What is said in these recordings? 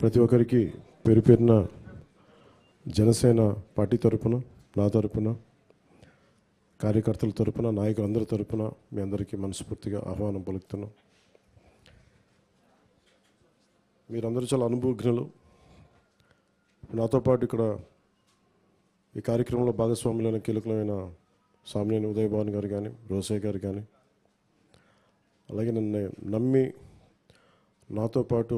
ప్రతి ఒక్కరికి పేరు పేరున జనసేన పార్టీ తరపున, నా తరపున, కార్యకర్తల తరపున, నాయకులందరి తరపున మీ అందరికీ మనస్ఫూర్తిగా ఆహ్వానం పలుకుతున్నాం. మీరందరూ చాలా అనుభవజ్ఞులు. నాతో పాటు ఇక్కడ ఈ కార్యక్రమంలో భాగస్వాములైన కీలకమైన సామినేని ఉదయ్ భాను గారు కానీ, రోసయ్య గారు కానీ, అలాగే నన్ను నమ్మి నాతో పాటు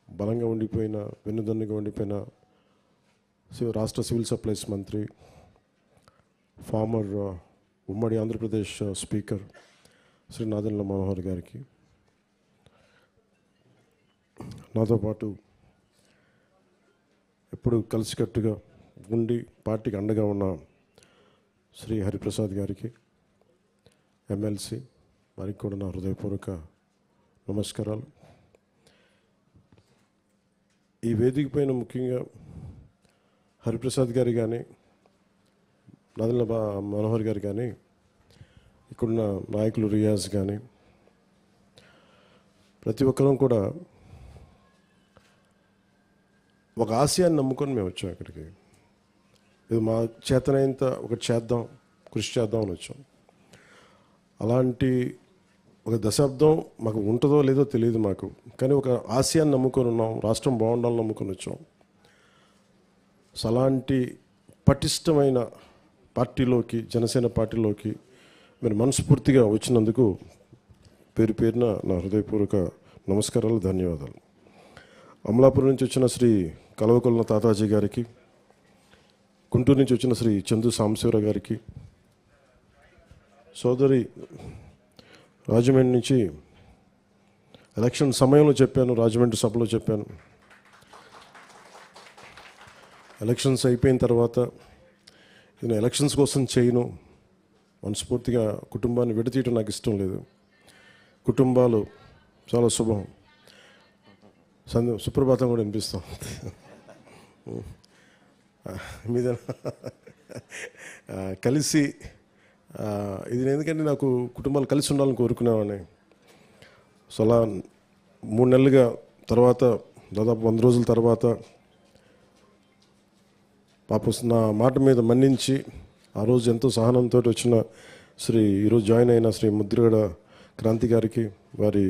బలంగా ఉండిపోయిన, వెన్నుదన్నుగా ఉండిపోయిన రాష్ట్ర సివిల్ సప్లైస్ మంత్రి, ఫార్మర్ ఉమ్మడి ఆంధ్రప్రదేశ్ స్పీకర్ శ్రీ నాదెండ్ల మనోహర్ గారికి, నాతో పాటు ఎప్పుడు కలిసికట్టుగా ఉండి పార్టీకి అండగా ఉన్న శ్రీ హరిప్రసాద్ గారికి, ఎమ్మెల్సీ వారికి కూడా నా హృదయపూర్వక నమస్కారాలు. ఈ వేదిక పైన ముఖ్యంగా హరిప్రసాద్ గారు కానీ, నాదెండ్ల మనోహర్ గారు కానీ, ఇక్కడున్న నాయకులు రియాజ్ కానీ, ప్రతి ఒక్కరం కూడా ఒక ఆశయాన్ని నమ్ముకొని మేము వచ్చాం ఇక్కడికి. ఇది మా చేతనైనంత ఒకటి చేద్దాం, కృషి చేద్దాం అని వచ్చాం. అలాంటి ఒక దశాబ్దం మాకు ఉంటుందో లేదో తెలియదు మాకు, కానీ ఒక ఆశయాన్ని నమ్ముకొని ఉన్నాం, రాష్ట్రం బాగుండాలని నమ్ముకొని వచ్చాం. సో అలాంటి పటిష్టమైన పార్టీలోకి, జనసేన పార్టీలోకి మీరు మనస్ఫూర్తిగా వచ్చినందుకు పేరు పేరున నా హృదయపూర్వక నమస్కారాలు, ధన్యవాదాలు. అమలాపురం నుంచి వచ్చిన శ్రీ కలవకొల్ల తాతాజీ గారికి, గుంటూరు నుంచి వచ్చిన శ్రీ చందు సాంబశివరావు గారికి, సోదరి రాజమండ్రి నుంచి ఎలక్షన్ సమయంలో చెప్పాను, రాజమండ్రి సభలో చెప్పాను, ఎలక్షన్స్ అయిపోయిన తర్వాత నేను ఎలక్షన్స్ కోసం చేయను, మనస్ఫూర్తిగా కుటుంబాన్ని విడతీయటం నాకు ఇష్టం లేదు, కుటుంబాలు చాలా శుభం, సుప్రభాతం కూడా వినిపిస్తాం మీద కలిసి. ఇది ఎందుకంటే నాకు కుటుంబాలు కలిసి ఉండాలని కోరుకునేవాడిని. సో అలా 3 నెలలుగా తర్వాత, దాదాపు 100 రోజుల తర్వాత పాప నా మాట మీద మన్నించి ఆ రోజు ఎంతో సహనంతో వచ్చిన ఈరోజు జాయిన్ అయిన శ్రీ ముద్రగడ క్రాంతి గారికి, వారి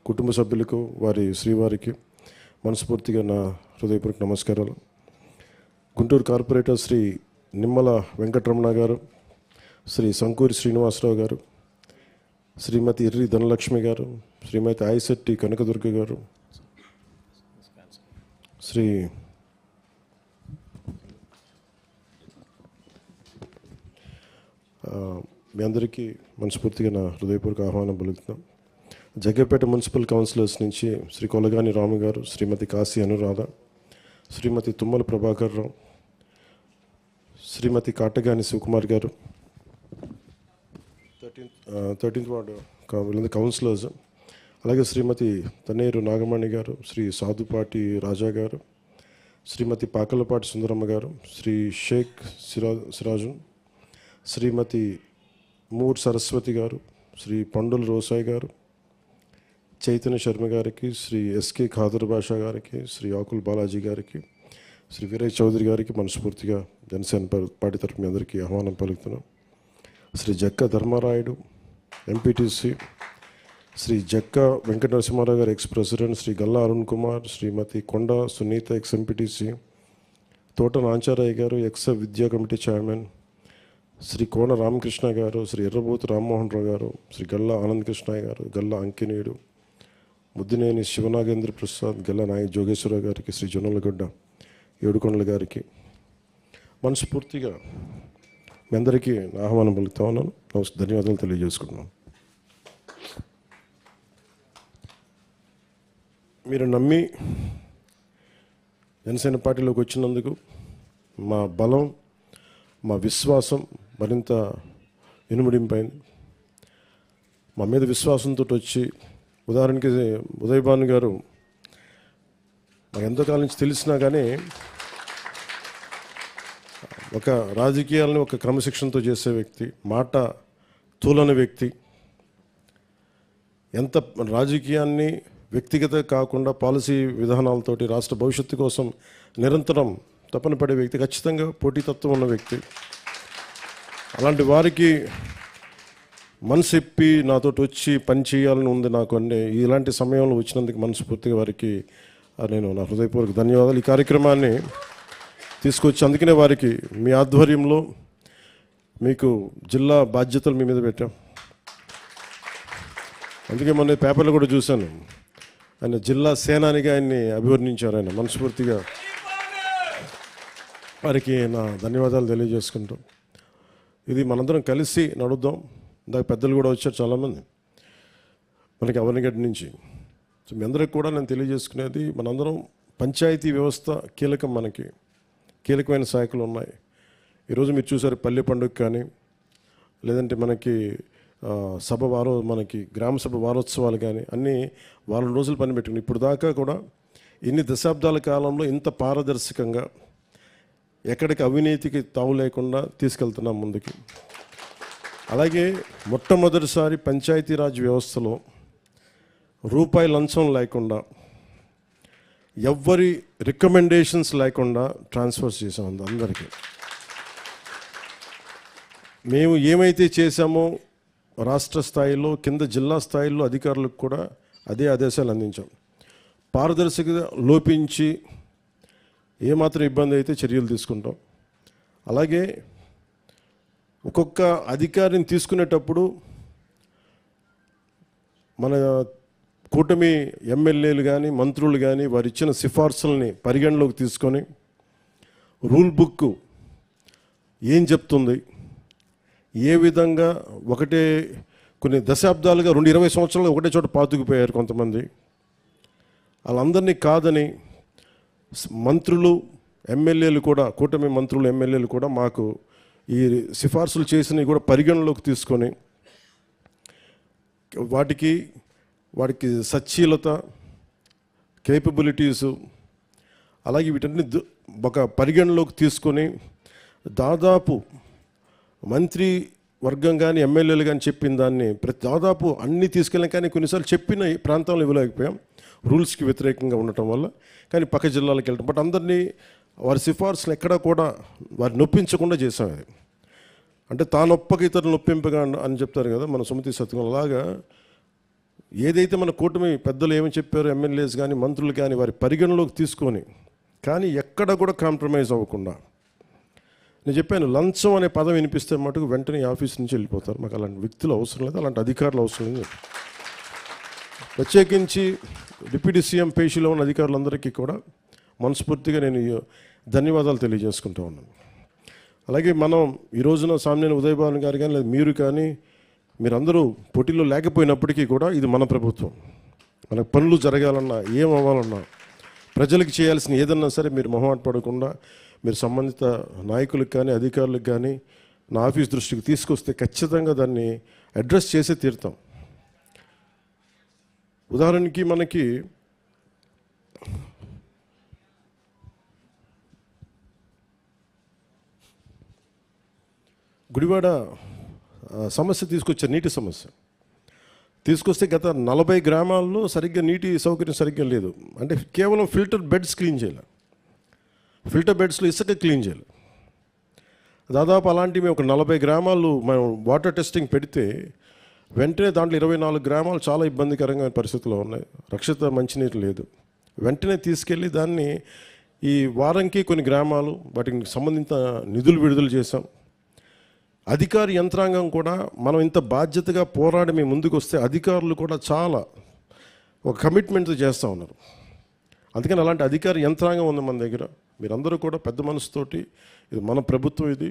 కుటుంబ సభ్యులకు, వారి శ్రీవారికి మనస్ఫూర్తిగా నా హృదయపూర్వక నమస్కారాలు. గుంటూరు కార్పొరేటర్ శ్రీ నిమ్మల వెంకటరమణ గారు, శ్రీ సంకూరి శ్రీనివాసరావు గారు, శ్రీమతి ఎర్రి ధనలక్ష్మి గారు, శ్రీమతి ఐశెట్టి కనకదుర్గ గారు, మీ అందరికీ మనస్ఫూర్తిగా నా హృదయపూర్వక ఆహ్వానం పలుకుతున్నాం. జగ్గపేట మున్సిపల్ కౌన్సిలర్స్ నుంచి శ్రీ కొలగాని రాము గారు, శ్రీమతి కాశీ అనురాధ, శ్రీమతి తుమ్మల ప్రభాకర్ రావు, శ్రీమతి కాటగాని శివకుమార్ గారు, 13th వార్డు కౌన్సిలర్స్, అలాగే శ్రీమతి తనేరు నాగమణి గారు, శ్రీ సాధుపాటి రాజా గారు, శ్రీమతి పాకలపాటి సుందరమ్మ గారు, శ్రీ షేక్ సిరాజు, శ్రీమతి మూర్ సరస్వతి గారు, శ్రీ పండుల రోసాయి గారు, చైతన్య శర్మ గారికి, శ్రీ ఎస్కే ఖాదర్ బాషా గారికి, శ్రీ ఆకుల్ బాలాజీ గారికి, శ్రీ వీరయ్య చౌదరి గారికి మనస్ఫూర్తిగా జనసేన పార్టీ తరఫు మీ అందరికీ ఆహ్వానం పలుకుతున్నాం. శ్రీ జక్క ధర్మారాయుడు ఎంపీటీసీ, శ్రీ జక్క వెంకట నరసింహారావు గారు ఎక్స్ ప్రెసిడెంట్, శ్రీ గల్లా అరుణ్ కుమార్, శ్రీమతి కొండ సునీత ఎక్స్ ఎంపీటీసీ, తోట నాంచారయ్య గారు ఎక్స్ విద్యా కమిటీ చైర్మన్, శ్రీ కోన రామకృష్ణ గారు, శ్రీ ఎర్రబోతు రామ్మోహన్ రావు గారు, శ్రీ గల్లా ఆనంద్ కృష్ణయ్య గారు, గల్లా అంకినీయుడు, ముద్దినేని శివనాగేంద్ర ప్రసాద్, గల్లా నాయక్ జోగేశ్వరరావు గారికి, శ్రీ జొన్నలగడ్డ ఏడుకొండల గారికి మనస్ఫూర్తిగా మీ అందరికీ ఆహ్వానం పలుకుతా ఉన్నాను. ధన్యవాదాలు తెలియజేసుకుంటున్నాను. మీరు నమ్మి జనసేన పార్టీలోకి వచ్చినందుకు మా బలం, మా విశ్వాసం మరింత ఇనుముడింపైంది. మా మీద విశ్వాసంతో వచ్చి, ఉదాహరణకి ఉదయ్ భాను గారు నాకు ఎంతో కాలం నుంచి తెలిసినా కానీ ఒక రాజకీయాలను ఒక క్రమశిక్షణతో చేసే వ్యక్తి, మాట తూలని వ్యక్తి, ఎంత రాజకీయాన్ని వ్యక్తిగత కాకుండా పాలసీ విధానాలతోటి రాష్ట్ర భవిష్యత్తు కోసం నిరంతరం తపన పడే వ్యక్తి, ఖచ్చితంగా పోటీతత్వం ఉన్న వ్యక్తి. అలాంటి వారికి మనసిప్పి నాతోటి వచ్చి పని చేయాలని ఉంది నాకు అన్నీ. ఇలాంటి సమయంలో వచ్చినందుకు మనస్ఫూర్తిగా వారికి నేను నా హృదయపూర్వక ధన్యవాదాలు. ఈ కార్యక్రమాన్ని తీసుకొచ్చి అందుకనే వారికి మీ ఆధ్వర్యంలో మీకు జిల్లా బాధ్యతలు మీ మీద పెట్టాం. అందుకే మొన్న పేపర్లో కూడా చూశాను, ఆయన జిల్లా సేనానిగా ఆయన్ని అభివర్ణించారు. ఆయన మనస్ఫూర్తిగా వారికి నా ధన్యవాదాలు తెలియజేసుకుంటాం. ఇది మనందరం కలిసి నడుద్దాం. ఇందాక పెద్దలు కూడా వచ్చారు చాలామంది మనకి అవనిగడ్డ నుంచి. సో మీ అందరికి కూడా నేను తెలియజేసుకునేది, మనందరం పంచాయతీ వ్యవస్థ కీలకం, మనకి కీలకమైన శాఖలు ఉన్నాయి. ఈరోజు మీరు చూసారు పల్లె పండుగ కానీ, లేదంటే మనకి మనకి గ్రామ సభ వారోత్సవాలు కానీ అన్నీ వారం రోజులు పని పెట్టుకుని ఇప్పుడు దాకా కూడా ఇన్ని దశాబ్దాల కాలంలో ఇంత పారదర్శకంగా ఎక్కడికి అవినీతికి తావు లేకుండా తీసుకెళ్తున్నాం ముందుకి. అలాగే మొట్టమొదటిసారి పంచాయతీరాజ్ వ్యవస్థలో రూపాయి లంచం లేకుండా, ఎవ్వరి రికమెండేషన్స్ లేకుండా ట్రాన్స్ఫర్స్ చేసాం అందరికీ. మేము ఏమైతే చేశామో రాష్ట్ర స్థాయిలో, కింద జిల్లా స్థాయిలో అధికారులకు కూడా అదే ఆదేశాలు అందించాం. పారదర్శకత లోపించి ఏమాత్రం ఇబ్బంది అయితే చర్యలు తీసుకుంటాం. అలాగే ఒక్కొక్క అధికారిని తీసుకునేటప్పుడు మన కూటమి ఎమ్మెల్యేలు కానీ మంత్రులు కానీ వారు ఇచ్చిన సిఫార్సుల్ని పరిగణలోకి తీసుకొని రూల్ బుక్ ఏం చెప్తుంది, ఏ విధంగా ఒకటే కొన్ని దశాబ్దాలుగా 20 సంవత్సరాలు ఒకటే చోట పాతుకుపోయారు కొంతమంది, వాళ్ళందరినీ కాదని మంత్రులు ఎమ్మెల్యేలు కూడా, కూటమి మంత్రులు ఎమ్మెల్యేలు కూడా మాకు ఈ సిఫార్సులు చేసినవి కూడా పరిగణలోకి తీసుకొని వాటికి సచ్చీలత, కేపబిలిటీసు, అలాగే వీటన్ని ఒక పరిగణలోకి తీసుకొని దాదాపు మంత్రి వర్గం కానీ ఎమ్మెల్యేలు కానీ చెప్పిన దాన్ని దాదాపు అన్నీ తీసుకెళ్ళాం. కానీ కొన్నిసార్లు చెప్పిన ప్రాంతంలో ఇవ్వలేకపోయాం రూల్స్కి వ్యతిరేకంగా ఉండటం వల్ల. కానీ పక్క జిల్లాలకు వెళ్ళటం, బట్ అందరినీ వారి సిఫార్సులు ఎక్కడా కూడా వారి నొప్పించకుండా చేసాం. అది అంటే తానొప్పక ఇతరులు నొప్పింపగా అని చెప్తారు కదా మన సుమతి సత్యం. అలాగా ఏదైతే మన కూటమి పెద్దలు ఏమి చెప్పారో ఎమ్మెల్యేస్ కానీ మంత్రులు కానీ వారి పరిగణలోకి తీసుకొని, కానీ ఎక్కడ కూడా కాంప్రమైజ్ అవ్వకుండా. నేను చెప్పాను, లంచం అనే పదం వినిపిస్తే మటుకు వెంటనే ఆఫీస్ నుంచి వెళ్ళిపోతారు. మాకు అలాంటి వ్యక్తులు అవసరం లేదు, అలాంటి అధికారులు అవసరం లేదు. ప్రత్యేకించి డిప్యూటీ సీఎం పేషీలో ఉన్న అధికారులందరికీ కూడా మనస్ఫూర్తిగా నేను ధన్యవాదాలు తెలియజేసుకుంటూ ఉన్నాను. అలాగే మనం ఈ రోజున సామ్నేని ఉదయభాను గారు కానీ లేదా మీరు కానీ మీరందరూ పోటీలో లేకపోయినప్పటికీ కూడా ఇది మన ప్రభుత్వం. మనకు పనులు జరగాలన్నా, ఏం అవ్వాలన్నా, ప్రజలకు చేయాల్సిన ఏదన్నా సరే మీరు మొహమాట పడకుండా మీరు సంబంధిత నాయకులకు కానీ అధికారులకు కానీ నా ఆఫీస్ దృష్టికి తీసుకొస్తే ఖచ్చితంగా దాన్ని అడ్రస్ చేసే తీరుతాం. ఉదాహరణకి మనకి గుడివాడ సమస్య తీసుకొచ్చారు, నీటి సమస్య తీసుకొస్తే గత 40 గ్రామాల్లో సరిగ్గా నీటి సౌకర్యం సరిగ్గా లేదు. అంటే కేవలం ఫిల్టర్ బెడ్స్ క్లీన్ చేయాలి, ఫిల్టర్ బెడ్స్లో ఇసుక క్లీన్ చేయాలి. దాదాపు అలాంటివి ఒక 40 గ్రామాలు మనం వాటర్ టెస్టింగ్ పెడితే వెంటనే దాంట్లో 24 గ్రామాలు చాలా ఇబ్బందికరంగా పరిస్థితుల్లో ఉన్నాయి, రక్షిత మంచినీరు లేదు. వెంటనే తీసుకెళ్ళి దాన్ని ఈ వారంకి కొన్ని గ్రామాలు వాటికి సంబంధించిన నిధులు విడుదల చేశాం. అధికార యంత్రాంగం కూడా మనం ఇంత బాధ్యతగా పోరాడి మేము ముందుకు వస్తే అధికారులు కూడా చాలా ఒక కమిట్మెంట్తో చేస్తూ ఉన్నారు. అందుకని అలాంటి అధికార యంత్రాంగం ఉంది మన దగ్గర. మీరందరూ కూడా పెద్ద మనసుతోటి, ఇది మన ప్రభుత్వం, ఇది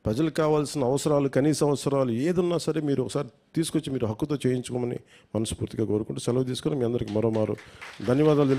ప్రజలకు కావాల్సిన అవసరాలు, కనీస అవసరాలు ఏదున్నా సరే మీరు ఒకసారి తీసుకొచ్చి మీరు హక్కుతో చేయించుకోమని మనస్ఫూర్తిగా కోరుకుంటూ సెలవు తీసుకొని మీ అందరికీ మరోమారు ధన్యవాదాలు.